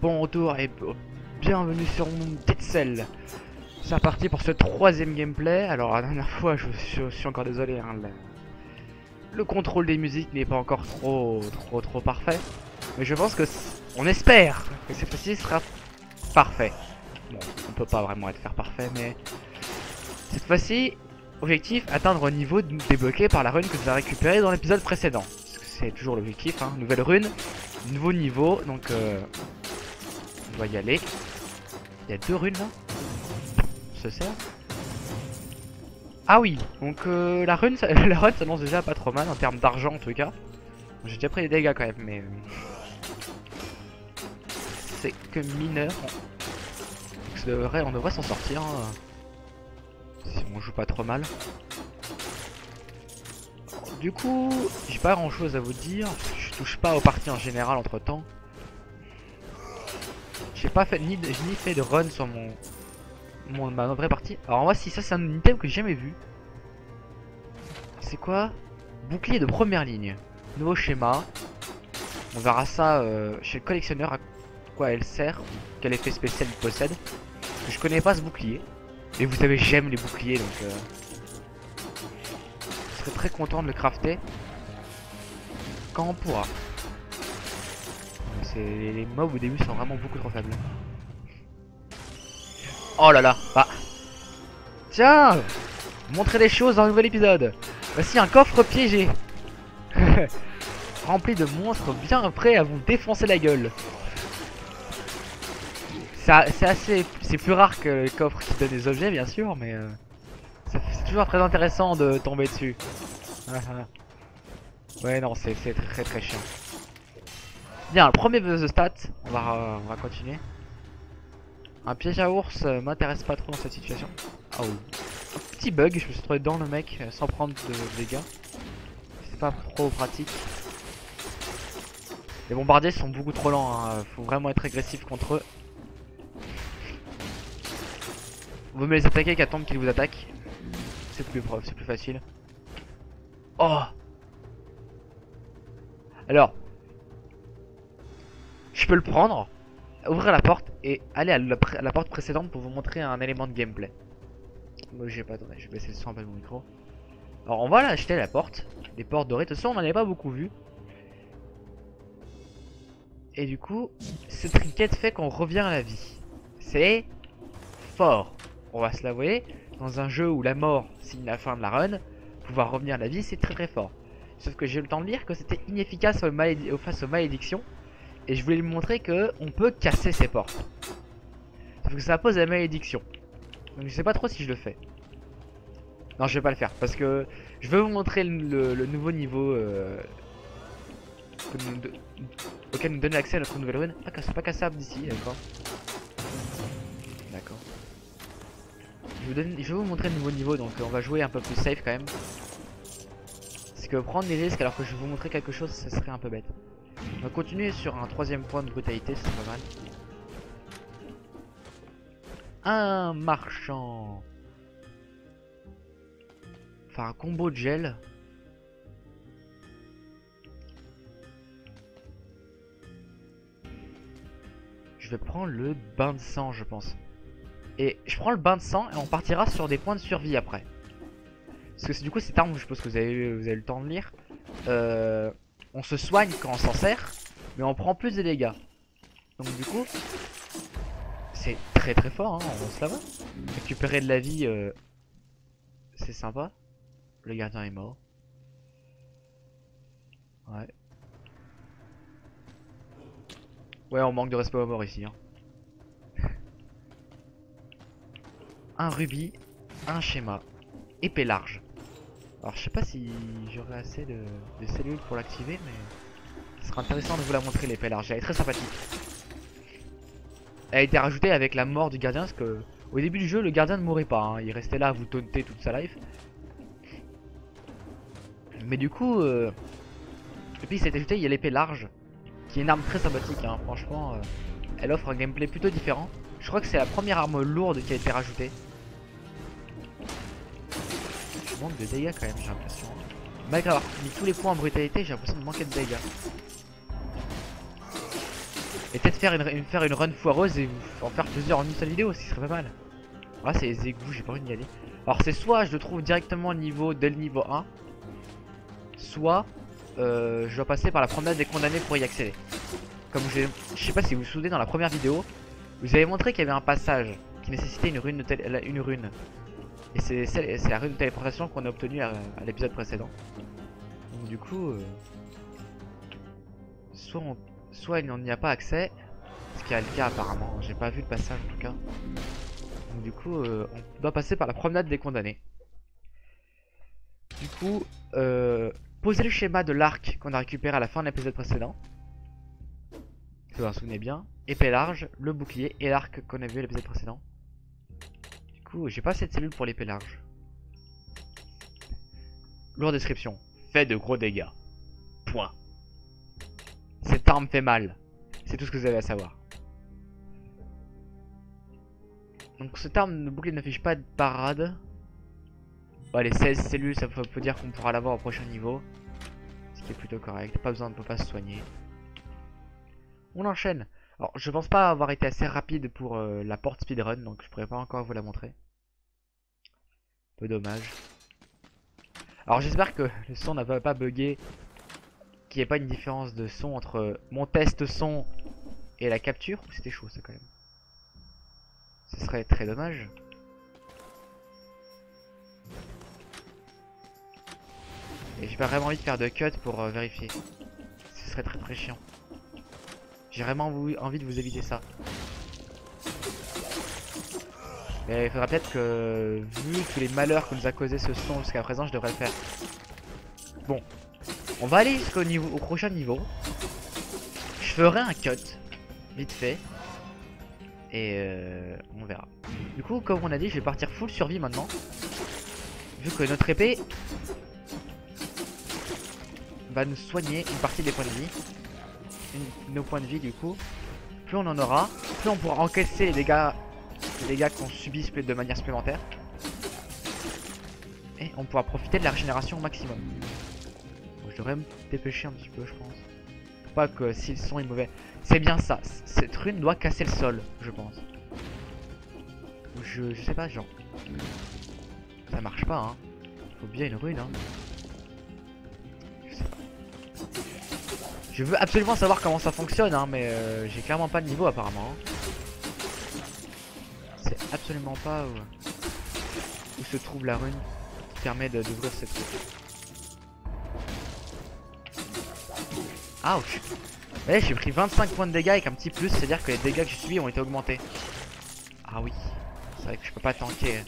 Bon retour et bienvenue sur mon Pixel. C'est reparti pour ce troisième gameplay. Alors la dernière fois je suis encore désolé hein, le contrôle des musiques n'est pas encore trop parfait. Mais je pense que on espère que cette fois-ci sera parfait. Bon, on peut pas vraiment faire parfait, mais cette fois-ci, objectif, atteindre un niveau débloqué par la rune que tu as récupéré dans l'épisode précédent. C'est toujours l'objectif, hein. Nouvelle rune, nouveau niveau, donc on va y aller. Il y a deux runes là. On se sert. Ah oui, donc la rune s'annonce déjà pas trop mal en termes d'argent en tout cas. J'ai déjà pris des dégâts quand même, mais c'est que mineur. On devrait s'en sortir hein, si on joue pas trop mal. Alors, du coup, j'ai pas grand chose à vous dire. Je touche pas aux parties en général entre temps. J'ai pas fait ni fait de run sur ma vraie partie. Alors voici, ça c'est un item que j'ai jamais vu. C'est quoi? Bouclier de première ligne. Nouveau schéma. On verra ça chez le collectionneur à quoi elle sert, quel effet spécial il possède. Je connais pas ce bouclier. Et vous savez j'aime les boucliers donc je serais très content de le crafter quand on pourra. Les mobs au début sont vraiment beaucoup trop faibles. Oh là là, bah. Tiens, montrer des choses dans un nouvel épisode. Voici un coffre piégé. Rempli de monstres bien prêts à vous défoncer la gueule. C'est plus rare que les coffres qui donnent des objets bien sûr, mais c'est toujours très intéressant de tomber dessus. Ouais non, c'est très chiant. Bien, le premier buzz de stats, on va continuer. Un piège à ours m'intéresse pas trop dans cette situation. Oh. Un petit bug, je me suis trouvé dans le mec sans prendre de dégâts. C'est pas trop pratique. Les bombardiers sont beaucoup trop lents, hein. Faut vraiment être agressif contre eux. Vaut mieux les attaquer qu'attendre qu'ils vous attaquent. C'est plus facile. Oh. Alors, je peux le prendre, ouvrir la porte et aller à la porte précédente pour vous montrer un élément de gameplay. Moi j'ai pas, attendez, je vais baisser le son un peu de mon micro. Alors on va là acheter la porte, des portes dorées, de toute façon on n'en avait pas beaucoup vu. Et du coup, cette trinquette fait qu'on revient à la vie. C'est fort. On va se l'avouer, dans un jeu où la mort signe la fin de la run, pouvoir revenir à la vie c'est très fort. Sauf que j'ai eu le temps de lire que c'était inefficace face aux malédictions. Et je voulais lui montrer que on peut casser ces portes. Sauf que ça pose la malédiction. Donc je sais pas trop si je le fais. Non, je vais pas le faire parce que je veux vous montrer le nouveau niveau auquel nous donne accès à notre nouvelle rune. Ah, c'est pas cassable d'ici, d'accord. D'accord. Je vais vous montrer le nouveau niveau, donc on va jouer un peu plus safe quand même. Parce que prendre des risques alors que je vais vous montrer quelque chose, ça serait un peu bête. On va continuer sur un troisième point de brutalité, c'est pas mal. Un marchand. Enfin un combo de gel. Je vais prendre le bain de sang je pense. Et je prends le bain de sang et on partira sur des points de survie après. Parce que du coup cette arme, je suppose que vous avez eu le temps de lire. On se soigne quand on s'en sert, mais on prend plus de dégâts. Donc du coup, c'est très fort, hein, on se la va. Récupérer de la vie, c'est sympa. Le gardien est mort. Ouais. Ouais, on manque de respect aux morts ici. Hein. Un rubis, un schéma, épée large. Alors je sais pas si j'aurai assez de cellules pour l'activer, mais ce sera intéressant de vous la montrer l'épée large. Elle est très sympathique. Elle a été rajoutée avec la mort du gardien parce que au début du jeu le gardien ne mourait pas, hein. Il restait là à vous taunter toute sa life. Mais du coup et puis c'est ajouté, il y a l'épée large qui est une arme très sympathique hein. Franchement elle offre un gameplay plutôt différent. Je crois que c'est la première arme lourde qui a été rajoutée. Je manque de dégâts quand même j'ai l'impression. Malgré avoir mis tous les points en brutalité j'ai l'impression de manquer de dégâts. Et peut-être faire une run foireuse et en faire plusieurs en une seule vidéo, ce qui serait pas mal. Ah, c'est les égouts, j'ai pas envie d'y aller. Alors c'est soit je le trouve directement dès le niveau 1, soit je dois passer par la promenade des condamnés pour y accéder. Comme je sais pas si vous vous souvenez, dans la première vidéo, vous avez montré qu'il y avait un passage qui nécessitait une rune une rune. Et c'est la rune de téléportation qu'on a obtenue à l'épisode précédent. Donc du coup, soit on n'y a pas accès, ce qui est le cas apparemment, j'ai pas vu le passage en tout cas. Donc du coup, on doit passer par la promenade des condamnés. Du coup, posez le schéma de l'arc qu'on a récupéré à la fin de l'épisode précédent. Si vous vous en souvenez bien. Épée large, le bouclier et l'arc qu'on a vu à l'épisode précédent. Du coup, j'ai pas assez de cellules pour l'épée large. Lourde description. Fait de gros dégâts. Point. Cette arme fait mal. C'est tout ce que vous avez à savoir. Donc cette arme de bouclier n'affiche pas de parade. Bon, les 16 cellules, ça peut dire qu'on pourra l'avoir au prochain niveau. Ce qui est plutôt correct. Pas besoin de pas se soigner. On enchaîne. Alors je pense pas avoir été assez rapide pour la porte speedrun, donc je pourrais pas encore vous la montrer. Peu dommage. Alors j'espère que le son n'a pas bugué, qu'il n'y ait pas une différence de son entre mon test son et la capture. C'était chaud ça quand même. Ce serait très dommage. Et j'ai pas vraiment envie de faire de cut pour vérifier. Ce serait très chiant. J'ai vraiment envie de vous éviter ça. Mais il faudra peut-être que, vu tous les malheurs que nous a causé ce son jusqu'à présent, je devrais le faire. Bon, on va aller au prochain niveau. Je ferai un cut, vite fait. Et on verra. Du coup, comme on a dit, je vais partir full survie maintenant. Vu que notre épée va nous soigner une partie des points de vie. Nos points de vie du coup. Plus on en aura, plus on pourra encaisser les dégâts qu'on subit de manière supplémentaire. Et on pourra profiter de la régénération au maximum. Donc, je devrais me dépêcher un petit peu je pense. Pour pas que si le son est mauvais. C'est bien ça, cette rune doit casser le sol, je pense. Je sais pas, genre. Ça marche pas hein. Faut bien une rune hein. Je sais pas. Je veux absolument savoir comment ça fonctionne hein, mais j'ai clairement pas de niveau apparemment. C'est absolument pas où se trouve la rune qui permet d'ouvrir cette rune. Ouch. Eh, j'ai pris 25 points de dégâts avec un petit plus, c'est-à-dire que les dégâts que j'ai subis ont été augmentés. Ah oui, c'est vrai que je peux pas tanker.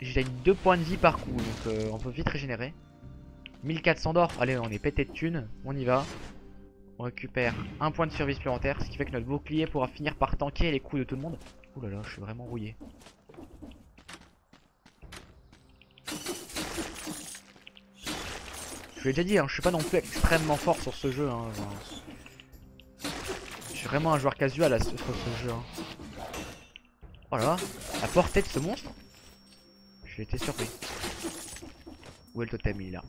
J'ai gagné 2 points de vie par coup, donc on peut vite régénérer. 1400 d'or, allez on est pété de thunes, on y va. On récupère un point de survie supplémentaire, ce qui fait que notre bouclier pourra finir par tanker les coups de tout le monde. Ouh là là, je suis vraiment rouillé. Je l'ai déjà dit, hein, je suis pas non plus extrêmement fort sur ce jeu. Hein, je suis vraiment un joueur casual sur ce jeu. Hein. Voilà, la portée de ce monstre. J'ai été surpris. Où est le totem? Il est là.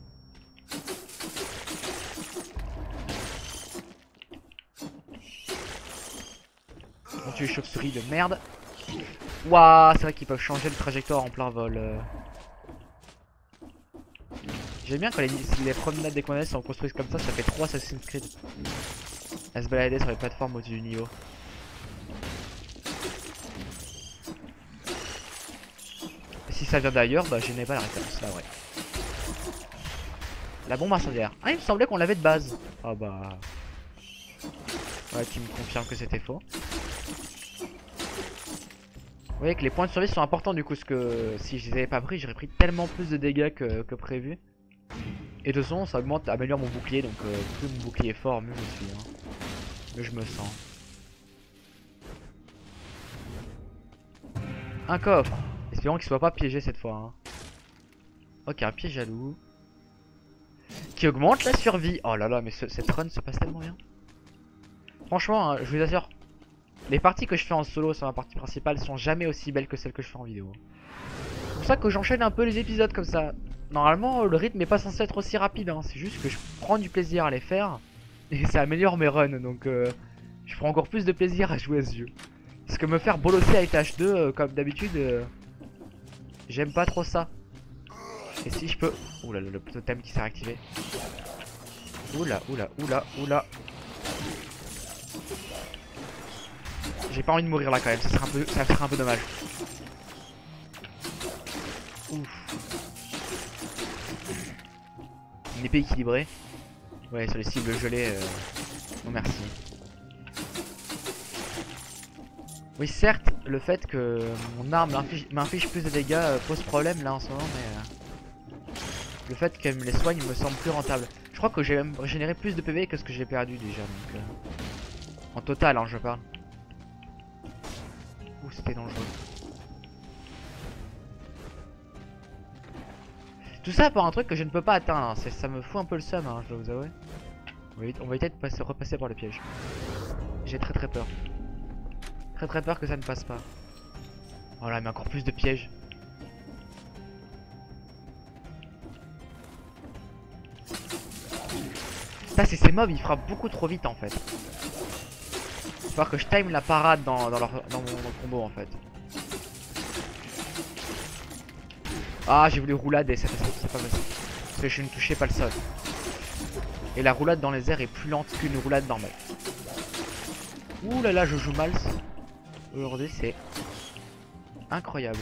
On tue les chauves-souris de merde. Waouh, c'est vrai qu'ils peuvent changer de trajectoire en plein vol. J'aime bien quand les promenades des condamnés sont construites comme ça fait trop Assassin's Creed. À se balader sur les plateformes au-dessus du niveau. Et si ça vient d'ailleurs, bah je n'ai pas la référence, là ouais. La bombe incendiaire. Ah, il me semblait qu'on l'avait de base. Ah bah... Ouais, qui me confirme que c'était faux. Vous voyez que les points de survie sont importants du coup, parce que si je les avais pas pris, j'aurais pris tellement plus de dégâts que prévu. Et de toute façon, ça améliore mon bouclier, donc plus mon bouclier est fort, mieux je suis. Hein. Mieux je me sens. Un coffre. Espérons qu'il soit pas piégé cette fois. Hein. Ok, un piège à loup. Qui augmente la survie. Oh là là, mais cette run se passe tellement bien. Franchement, hein, je vous assure, les parties que je fais en solo sur ma partie principale sont jamais aussi belles que celles que je fais en vidéo. C'est pour ça que j'enchaîne un peu les épisodes comme ça. Normalement, le rythme n'est pas censé être aussi rapide, hein. C'est juste que je prends du plaisir à les faire et ça améliore mes runs. Donc Je prends encore plus de plaisir à jouer à ce jeu. Parce que me faire bolosser avec H2 comme d'habitude, j'aime pas trop ça. Et si je peux... Oula, le totem qui s'est réactivé. Oula, oula, oula, oula. J'ai pas envie de mourir là quand même, ça serait un peu dommage. Ouf. Une épée équilibrée. Ouais, sur les cibles gelées, non merci. Oui, certes, le fait que mon arme m'inflige plus de dégâts pose problème là en ce moment, mais le fait qu'elle me les soigne me semble plus rentable. Je crois que j'ai même régénéré plus de PV que ce que j'ai perdu déjà, donc en total, hein, je parle. Ouh, c'était dangereux. Tout ça pour un truc que je ne peux pas atteindre, hein. Ça me fout un peu le seum, hein, je dois vous avouer. On va peut-être repasser par le piège. J'ai très peur. Très peur que ça ne passe pas. Oh là, mais encore plus de pièges. Ça, c'est ces mobs, ils frappent beaucoup trop vite en fait. Il va falloir que je time la parade dans mon combo en fait. Ah, j'ai voulu roulade et c'est pas possible. Parce que je ne touchais pas le sol. Et la roulade dans les airs est plus lente qu'une roulade normale. Ouh là là, je joue mal. Aujourd'hui, c'est incroyable.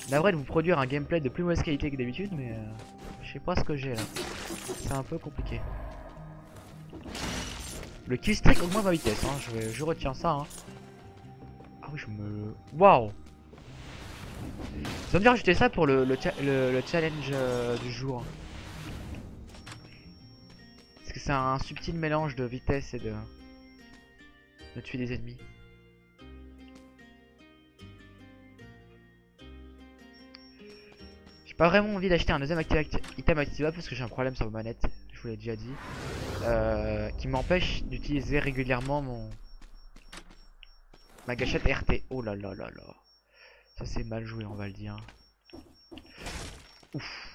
La vraie de vous produire un gameplay de plus mauvaise qualité que d'habitude, mais je sais pas ce que j'ai là. C'est un peu compliqué. Le kill streak augmente ma vitesse, hein. Je retiens ça. Hein. Ah oui, je me... Waouh. Ils ont bien rajouté ça pour le challenge du jour. Parce que c'est un subtil mélange de vitesse et de tuer des ennemis. J'ai pas vraiment envie d'acheter un deuxième item activable parce que j'ai un problème sur ma manette, je vous l'ai déjà dit, qui m'empêche d'utiliser régulièrement ma gâchette RT. Oh là là là là. Ça c'est mal joué, on va le dire. Ouf.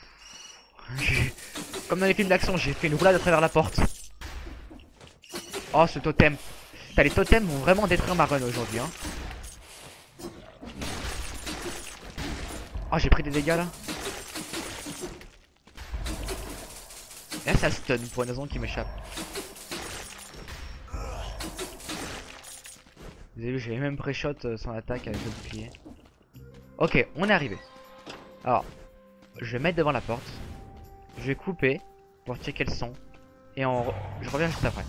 Comme dans les films d'action, j'ai fait une roulade à travers la porte. Oh, ce totem. Putain, les totems vont vraiment détruire ma run aujourd'hui. Hein. Oh, j'ai pris des dégâts là. Et là, ça stun pour une raison qui m'échappe. Vous avez vu, j'avais même pré-shot son attaque avec le bouclier. Ok, on est arrivé. Alors, je vais mettre devant la porte. Je vais couper pour checker le son. Et je reviens juste après.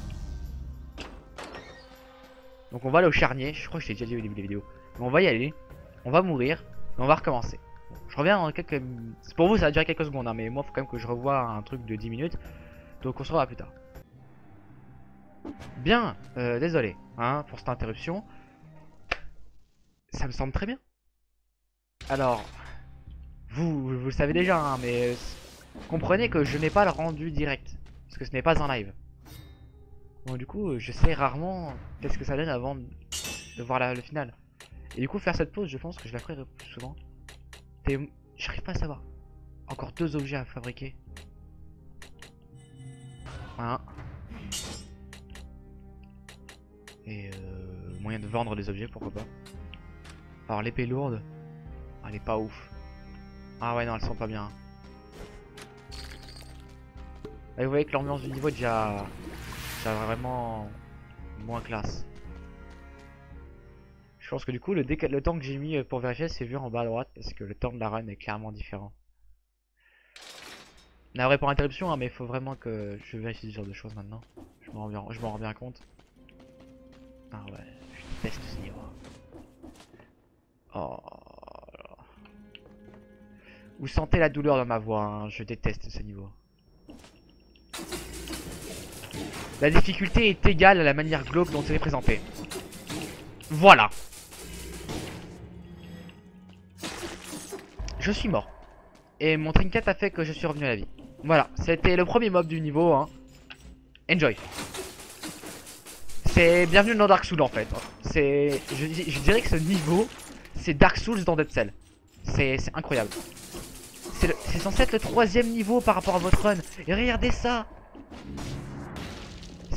Donc on va aller au charnier. Je crois que je t'ai déjà dit au début de la vidéo. Mais on va y aller. On va mourir. Et on va recommencer. Je reviens dans quelques... Pour vous ça va durer quelques secondes. Hein, mais moi il faut quand même que je revoie un truc de 10 minutes. Donc on se revoit plus tard. Bien. Désolé hein, pour cette interruption. Ça me semble très bien. Alors... Vous le savez déjà. Hein, mais... comprenez que je n'ai pas le rendu direct. Parce que ce n'est pas un live. Bon du coup je sais rarement qu'est-ce que ça donne avant de voir le final. Et du coup faire cette pause je pense que je la ferai plus souvent. J'arrive pas à savoir. Encore 2 objets à fabriquer. Un. Et moyen de vendre des objets pourquoi pas. Alors l'épée lourde. Elle est pas ouf. Ah ouais non elles sont pas bien. Là, vous voyez que l'ambiance du niveau est déjà vraiment moins classe. Je pense que du coup le temps que j'ai mis pour vérifier c'est vu en bas à droite parce que le temps de la run est clairement différent. Navré pour interruption hein, mais il faut vraiment que je vérifie ce genre de choses maintenant. Je m'en rends bien compte. Ah ouais, je déteste ce niveau. Oh. Vous sentez la douleur dans ma voix, hein, je déteste ce niveau. La difficulté est égale à la manière glauque dont c'est présenté. Voilà. Je suis mort. Et mon trinket a fait que je suis revenu à la vie. Voilà, c'était le premier mob du niveau. Hein. Enjoy. C'est bienvenue dans Dark Souls en fait. Je dirais que ce niveau, c'est Dark Souls dans Dead Cell. C'est incroyable. C'est censé être le 3e niveau par rapport à votre run. Et regardez ça.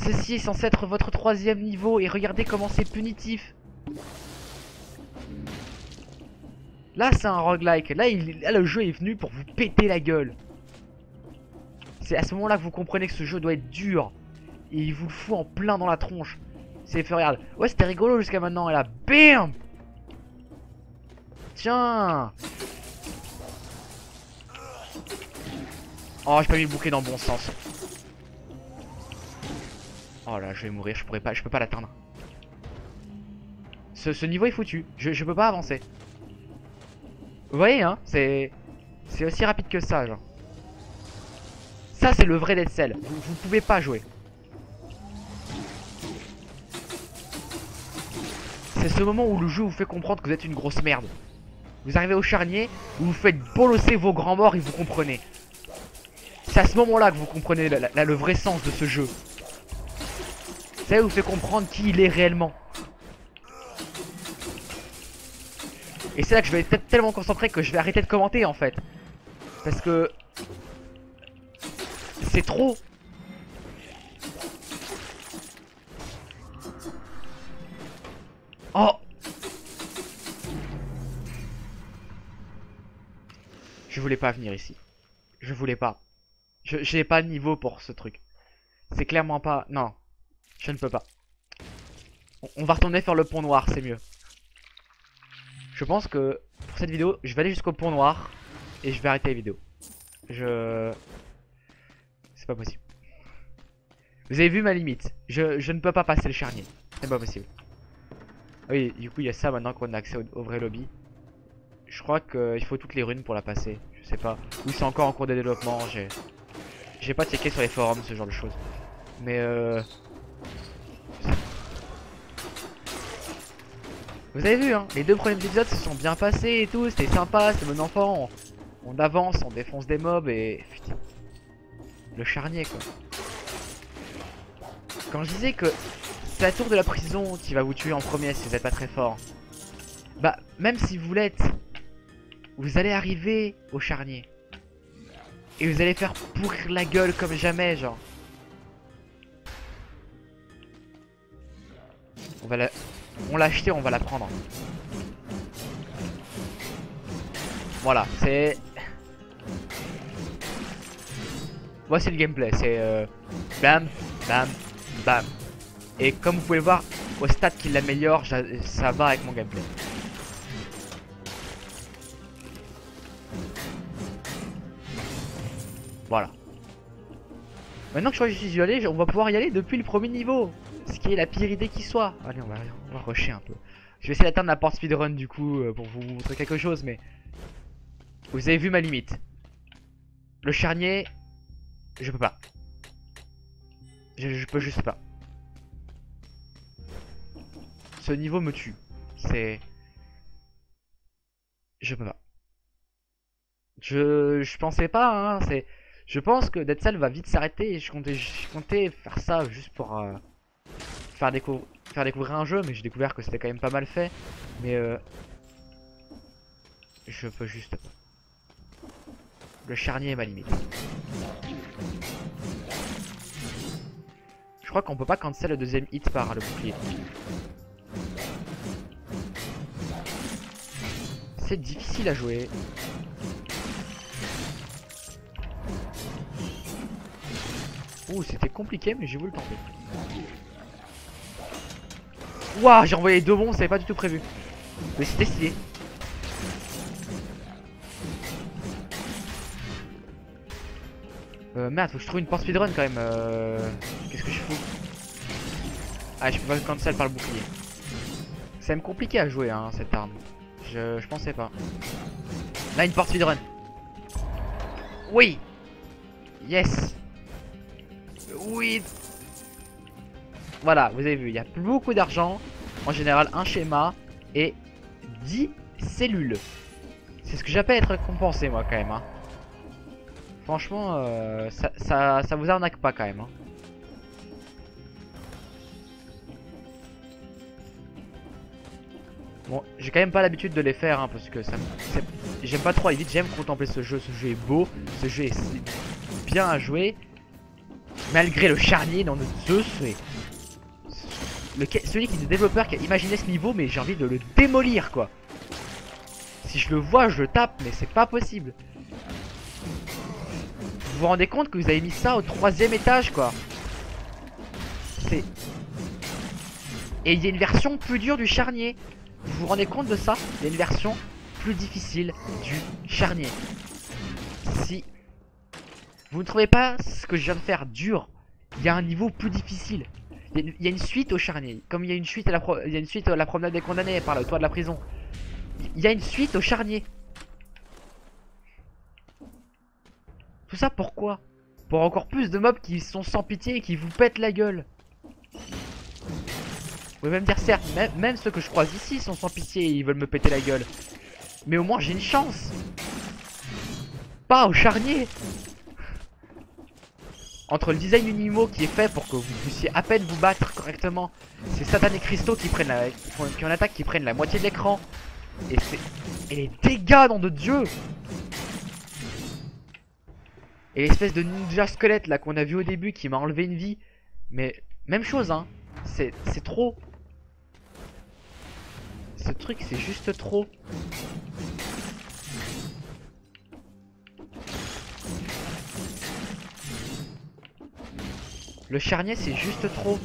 Ceci est censé être votre 3e niveau et regardez comment c'est punitif. Là c'est un roguelike, là, là le jeu est venu pour vous péter la gueule. C'est à ce moment là que vous comprenez que ce jeu doit être dur. Et il vous le fout en plein dans la tronche. C'est fait, regarde. Ouais, c'était rigolo jusqu'à maintenant et là, BAM. Tiens. Oh, j'ai pas mis le bouclier dans le bon sens. Oh là, je vais mourir, je peux pas l'atteindre. Ce niveau est foutu, je peux pas avancer. Vous voyez hein, c'est aussi rapide que ça genre. Ça c'est le vrai Dead Cell, vous pouvez pas jouer. C'est ce moment où le jeu vous fait comprendre que vous êtes une grosse merde. Vous arrivez au charnier, vous vous faites bolosser vos grands morts et vous comprenez. C'est à ce moment là que vous comprenez le vrai sens de ce jeu. Ça vous fait comprendre qui il est réellement. Et c'est là que je vais être tellement concentré que je vais arrêter de commenter en fait. Parce que c'est trop. Oh. Je voulais pas venir ici. Je voulais pas. J'ai pas le niveau pour ce truc. C'est clairement pas... Non. Je ne peux pas. On va retourner faire le pont noir, c'est mieux. Je pense que pour cette vidéo, je vais aller jusqu'au pont noir et je vais arrêter la vidéo. C'est pas possible. Vous avez vu ma limite. Je ne peux pas passer le charnier. C'est pas possible. Oui, du coup, il y a ça maintenant qu'on a accès au vrai lobby. Je crois qu'il faut toutes les runes pour la passer. Je sais pas. Ou c'est encore en cours de développement. J'ai pas checké sur les forums, ce genre de choses. Mais vous avez vu hein, les 2 premiers épisodes se sont bien passés et tout, c'était sympa, c'est bon enfant, on avance, on défonce des mobs et... Putain. Le charnier quoi. Quand je disais que c'est la tour de la prison qui va vous tuer en premier si vous êtes pas très fort. Bah même si vous l'êtes, vous allez arriver au charnier. Et vous allez faire pourrir la gueule comme jamais genre. On l'a acheté, on va la prendre. Voilà, c'est... Voici le gameplay, c'est... Bam, bam, bam. Et comme vous pouvez le voir, au stade qui l'améliore, ça va avec mon gameplay. Voilà. Maintenant que je suis allé, on va pouvoir y aller depuis le premier niveau. Ce qui est la pire idée qui soit. Allez, on va rusher un peu. Je vais essayer d'atteindre la porte speedrun du coup pour vous montrer quelque chose, mais vous avez vu ma limite. Le charnier, je peux pas. Je peux juste pas. Ce niveau me tue. C'est... Je peux pas. Je pensais pas, hein. Je pense que Dead Cell va vite s'arrêter et je comptais faire ça juste pour faire découvrir un jeu, mais j'ai découvert que c'était quand même pas mal fait. Mais je peux juste pas. Le charnier est ma limite. Je crois qu'on peut pas cancel le 2ème hit par le bouclier. C'est difficile à jouer. Ouh, c'était compliqué, mais j'ai voulu le tenter. Ouah, j'ai envoyé 2 bons, c'était pas du tout prévu. Mais c'était stylé. Merde, faut que je trouve une porte speedrun quand même. Qu'est-ce que je fous? Ah, je peux pas cancel par le bouclier. C'est même compliqué à jouer, hein, cette arme. Je pensais pas. Là, une porte speedrun. Oui. Yes. Oui. Voilà, vous avez vu, il y a beaucoup d'argent. En général, un schéma et 10 cellules. C'est ce que j'appelle être récompensé, moi, quand même. Hein. Franchement, ça vous arnaque pas, quand même. Hein. Bon, j'ai quand même pas l'habitude de les faire, hein, parce que ça... J'aime pas trop aller vite, j'aime contempler ce jeu. Ce jeu est beau, ce jeu est bien à jouer. Malgré le charnier dans notre Zeus, celui qui est le développeur qui a imaginé ce niveau, mais j'ai envie de le démolir quoi. Si je le vois, je le tape, mais c'est pas possible. Vous vous rendez compte que vous avez mis ça au 3e étage quoi. C'est... Et il y a une version plus dure du charnier. Vous vous rendez compte de ça? Il y a une version plus difficile du charnier. Si vous ne trouvez pas ce que je viens de faire dur, il y a un niveau plus difficile. Il y a une suite au charnier. Comme il y a une suite à la promenade des condamnés par le toit de la prison. Il y a une suite au charnier. Tout ça pourquoi? Pour encore plus de mobs qui sont sans pitié et qui vous pètent la gueule. Vous pouvez même dire certes, même ceux que je croise ici sont sans pitié et ils veulent me péter la gueule. Mais au moins j'ai une chance. Pas au charnier. Entre le design du niveau qui est fait pour que vous puissiez à peine vous battre correctement, ces satanés cristaux qui prennent qui en attaque, qui prennent la moitié de l'écran. Et les dégâts, nom de Dieu. Et l'espèce de ninja squelette là qu'on a vu au début qui m'a enlevé une vie. Mais même chose hein. C'est trop. Ce truc c'est juste trop. Le charnier c'est juste trop.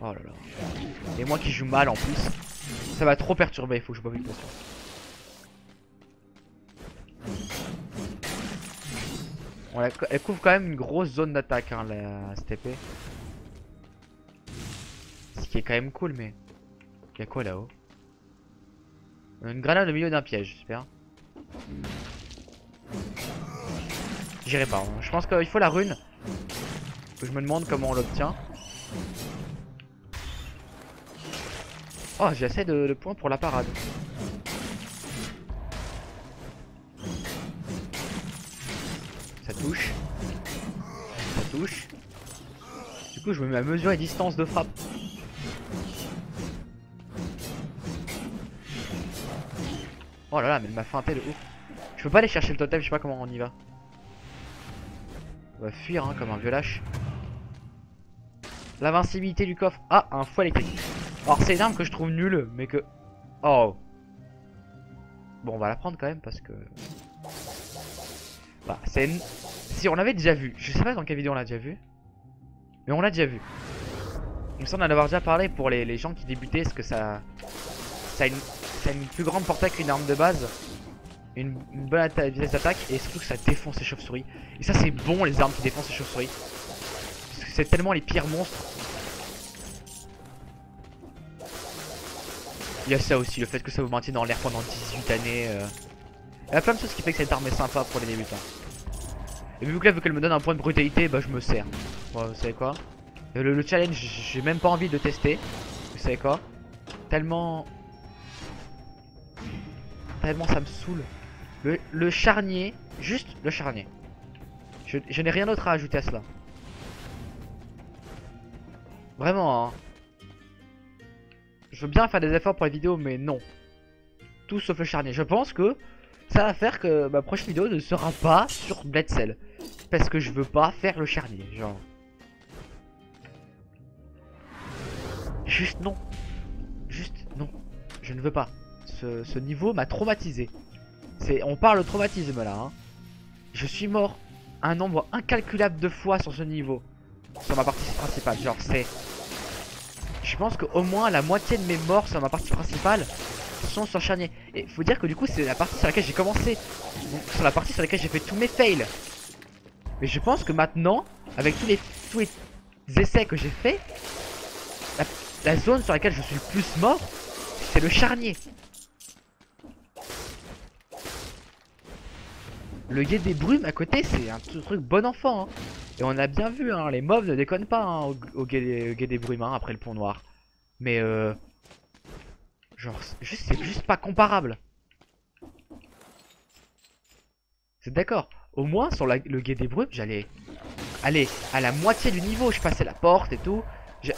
Oh là là. Et moi qui joue mal en plus. Ça va trop perturber, il faut que je boive une potion. Elle couvre quand même une grosse zone d'attaque hein, cette épée. Ce qui est quand même cool mais... Y'a quoi là-haut? Une grenade au milieu d'un piège, j'espère. J'irai pas, hein. Je pense qu'il faut la rune. Je me demande comment on l'obtient. Oh, j'ai assez de points pour la parade. Ça touche. Ça touche. Du coup, je me mets à mesure et distance de frappe. Oh là là, mais elle m'a feinté de ouf. Je peux pas aller chercher le totem, je sais pas comment on y va. On va fuir hein, comme un vieux lâche. L'invincibilité du coffre. Ah, un fouet électrique. Alors c'est une arme que je trouve nulle, mais que... Oh. Bon, on va la prendre quand même parce que... Bah, c'est une... Si, on l'avait déjà vu. Je sais pas dans quelle vidéo on l'a déjà vu. Mais on l'a déjà vu. Il me semble en avoir déjà parlé pour les gens qui débutaient. Parce que ça a une plus grande portée qu'une arme de base. Une bonne vitesse d'attaque. Et surtout que ça défonce les chauves-souris. Et ça c'est bon les armes qui défoncent les chauves-souris. Parce que c'est tellement les pires monstres. Il y a ça aussi, le fait que ça vous maintienne dans l'air pendant 18 années. Il y a plein de choses qui fait que cette arme est sympa pour les débutants. Et vu que là, vu qu'elle me donne un point de brutalité, bah je me sers. Bon, vous savez quoi? Le challenge, j'ai même pas envie de le tester. Vous savez quoi? Tellement ça me saoule. Le charnier, juste le charnier. Je n'ai rien d'autre à ajouter à cela. Vraiment, hein. Je veux bien faire des efforts pour les vidéos, mais non. Tout sauf le charnier. Je pense que ça va faire que ma prochaine vidéo ne sera pas sur Bled Cell. Parce que je veux pas faire le charnier, genre. Juste non. Juste non. Je ne veux pas. Ce niveau m'a traumatisé. On parle de traumatisme là, hein. Je suis mort un nombre incalculable de fois sur ce niveau. Sur ma partie principale, genre c'est... Je pense qu'au moins la moitié de mes morts sur ma partie principale sont sur charnier. Et faut dire que du coup c'est la partie sur laquelle j'ai commencé. Donc, sur la partie sur laquelle j'ai fait tous mes fails. Mais je pense que maintenant, avec tous les essais que j'ai fait, la zone sur laquelle je suis le plus mort, c'est le charnier. Le guet des brumes à côté, c'est un truc bon enfant, hein. Et on a bien vu, hein, les mobs ne déconnent pas hein, au guet des brumes hein, après le pont noir. Mais genre, c'est juste pas comparable. C'est d'accord. Au moins sur le guet des brumes, j'allais aller à la moitié du niveau. Je passais la porte et tout.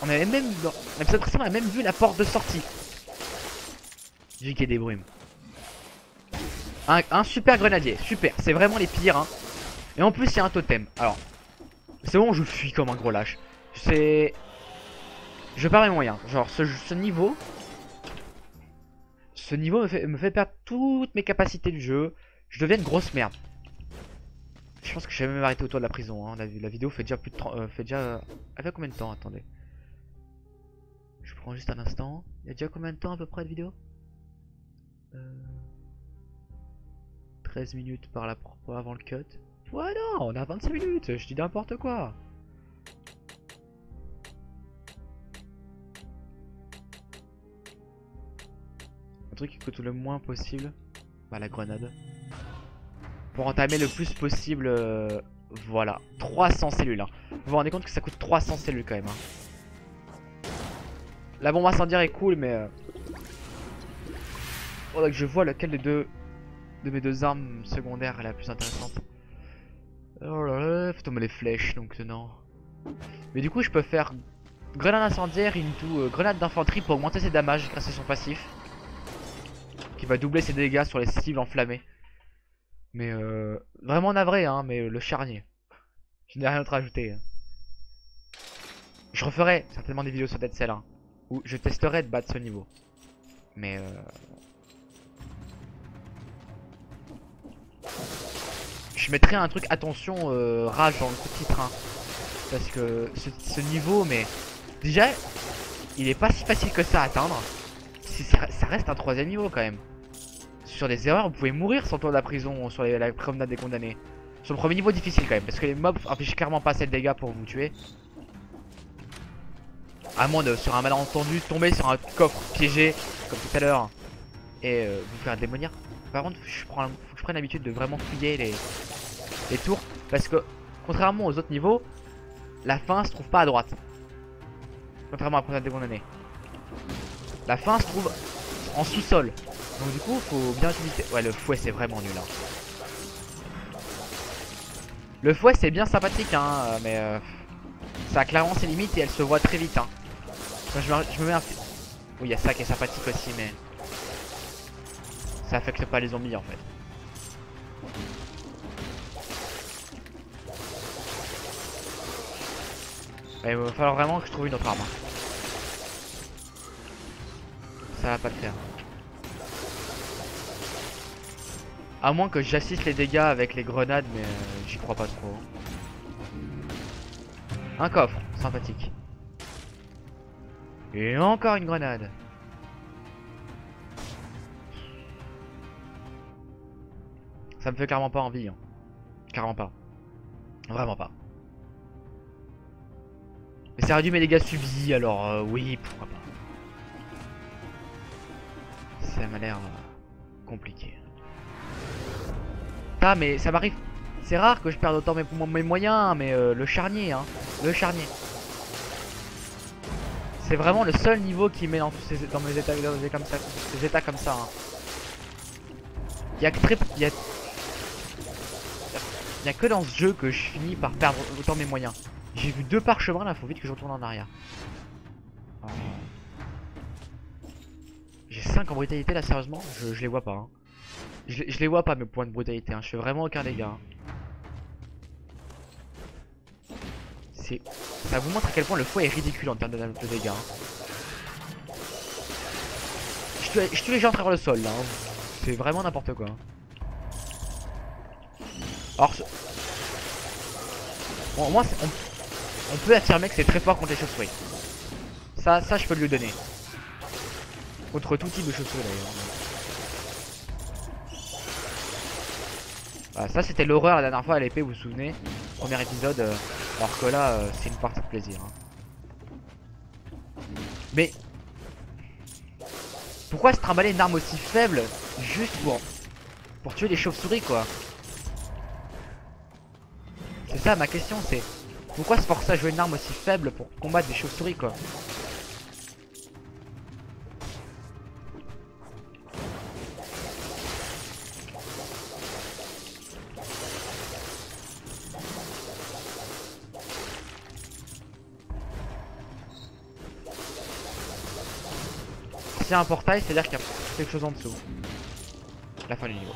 On avait même, dans l'épisode précédent, on a même vu la porte de sortie du guet des brumes. Un super grenadier, super. C'est vraiment les pires. Hein. Et en plus, il y a un totem. Alors, C'est bon, je fuis comme un gros lâche. C'est... Je perds mes moyens. Genre, ce niveau... Ce niveau me fait perdre toutes mes capacités du jeu. Je deviens une grosse merde. Je pense que je vais même arrêter autour de la prison. Hein. La vidéo fait déjà plus de 30... fait déjà... Elle fait combien de temps? Attendez. Je prends juste un instant. Il y a déjà combien de temps à peu près de vidéo 13 minutes par là pour avant le cut. Ouais non, on a 25 minutes. Je dis n'importe quoi. Un truc qui coûte le moins possible. Bah la grenade. Pour entamer le plus possible. Voilà. 300 cellules. Hein. Vous vous rendez compte que ça coûte 300 cellules quand même. Hein. La bombe incendiaire est cool mais... Faudrait que je vois lequel des deux... de mes deux armes secondaires est la plus intéressante. Oh là là, faut tomber les flèches donc non. Mais du coup je peux faire grenade incendiaire into grenade d'infanterie pour augmenter ses damages grâce à son passif. Qui va doubler ses dégâts sur les cibles enflammées. Mais vraiment navré hein, mais le charnier. Je n'ai rien d'autre à ajouter. Hein. Je referai certainement des vidéos sur Dead Cell hein, où je testerai de battre ce niveau. Mais je mettrai un truc attention rage dans le sous-titre hein, parce que ce niveau mais déjà il est pas si facile que ça à atteindre. Ça reste un troisième niveau quand même. Sur des erreurs vous pouvez mourir sur le tour de la prison, sur la promenade des condamnés. Sur le premier niveau difficile quand même parce que les mobs affichent clairement pas assez de dégâts pour vous tuer. À moins de sur un malentendu tomber sur un coffre piégé comme tout à l'heure et vous faire démolir. Par contre faut que je prenne l'habitude de vraiment fouiller les tours parce que contrairement aux autres niveaux la fin se trouve pas à droite. Contrairement à la promenade des condamnés. La fin se trouve en sous-sol. Donc du coup faut bien utiliser. Ouais le fouet c'est vraiment nul hein. Le fouet c'est bien sympathique hein mais ça a clairement ses limites et elle se voit très vite hein. Je me mets un... Oui il y a ça qui est sympathique aussi mais ça affecte pas les zombies en fait. Il va falloir vraiment que je trouve une autre arme. Ça va pas le faire. À moins que j'assiste les dégâts avec les grenades, mais j'y crois pas trop. Un coffre, sympathique. Et encore une grenade. Ça me fait clairement pas envie. Hein. Clairement pas. Vraiment pas. Mais ça réduit mes dégâts subis, alors oui, pourquoi pas. Ça m'a l'air compliqué. Ah mais ça m'arrive. C'est rare que je perde autant mes moyens, mais le charnier, hein. Le charnier. C'est vraiment le seul niveau qui met dans mes états, des états comme ça. Hein. Il y a que dans ce jeu que je finis par perdre autant mes moyens. J'ai vu 2 parchemins là, faut vite que je retourne en arrière. J'ai 5 en brutalité là, sérieusement, je les vois pas. Hein. Je les vois pas mes points de brutalité, hein. Je fais vraiment aucun dégât. Hein. Ça vous montre à quel point le fouet est ridicule en termes de dégâts. Hein. Je tue les gens à travers le sol là. Hein. C'est vraiment n'importe quoi. Alors, bon, moi, on peut affirmer que c'est très fort contre les chauves-souris. Ça, je peux lui donner. Contre tout type de chauves-souris d'ailleurs. Voilà, ça c'était l'horreur la dernière fois à l'épée, vous vous souvenez. Premier épisode, alors que là c'est une partie de plaisir. Hein. Mais pourquoi se trimballer une arme aussi faible juste pour tuer les chauves-souris quoi? C'est ça ma question, c'est pourquoi se forcer à jouer une arme aussi faible pour combattre des chauves-souris quoi? Un portail, c'est-à-dire qu'il y a quelque chose en dessous. La fin du niveau.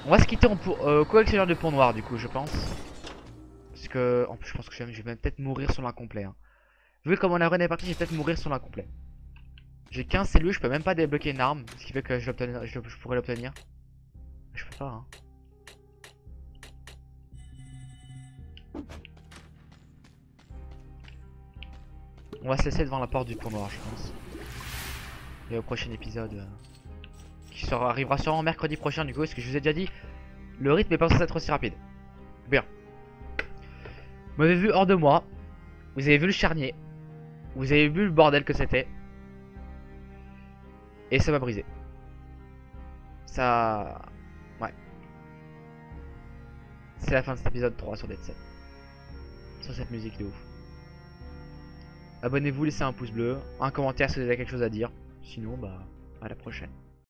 On va se quitter en collectionneur de pont noir du coup je pense. Parce que... En plus, je pense que je vais peut-être mourir sur l'incomplet. Hein. Vu comment la run est partie, je vais peut-être mourir sur l'incomplet. J'ai 15 cellules, je peux même pas débloquer une arme. Ce qui fait que je pourrais l'obtenir. Je peux pas, hein. On va se laisser devant la porte du pont noir, je pense. Et au prochain épisode... arrivera sûrement mercredi prochain, du coup, parce que je vous ai déjà dit, le rythme est pas censé être aussi rapide. Bien. Vous m'avez vu hors de moi. Vous avez vu le charnier. Vous avez vu le bordel que c'était. Et ça m'a brisé. Ça... Ouais. C'est la fin de cet épisode 3 sur Dead Cell. Sur cette musique de ouf. Abonnez-vous, laissez un pouce bleu, un commentaire si vous avez quelque chose à dire. Sinon, bah, à la prochaine.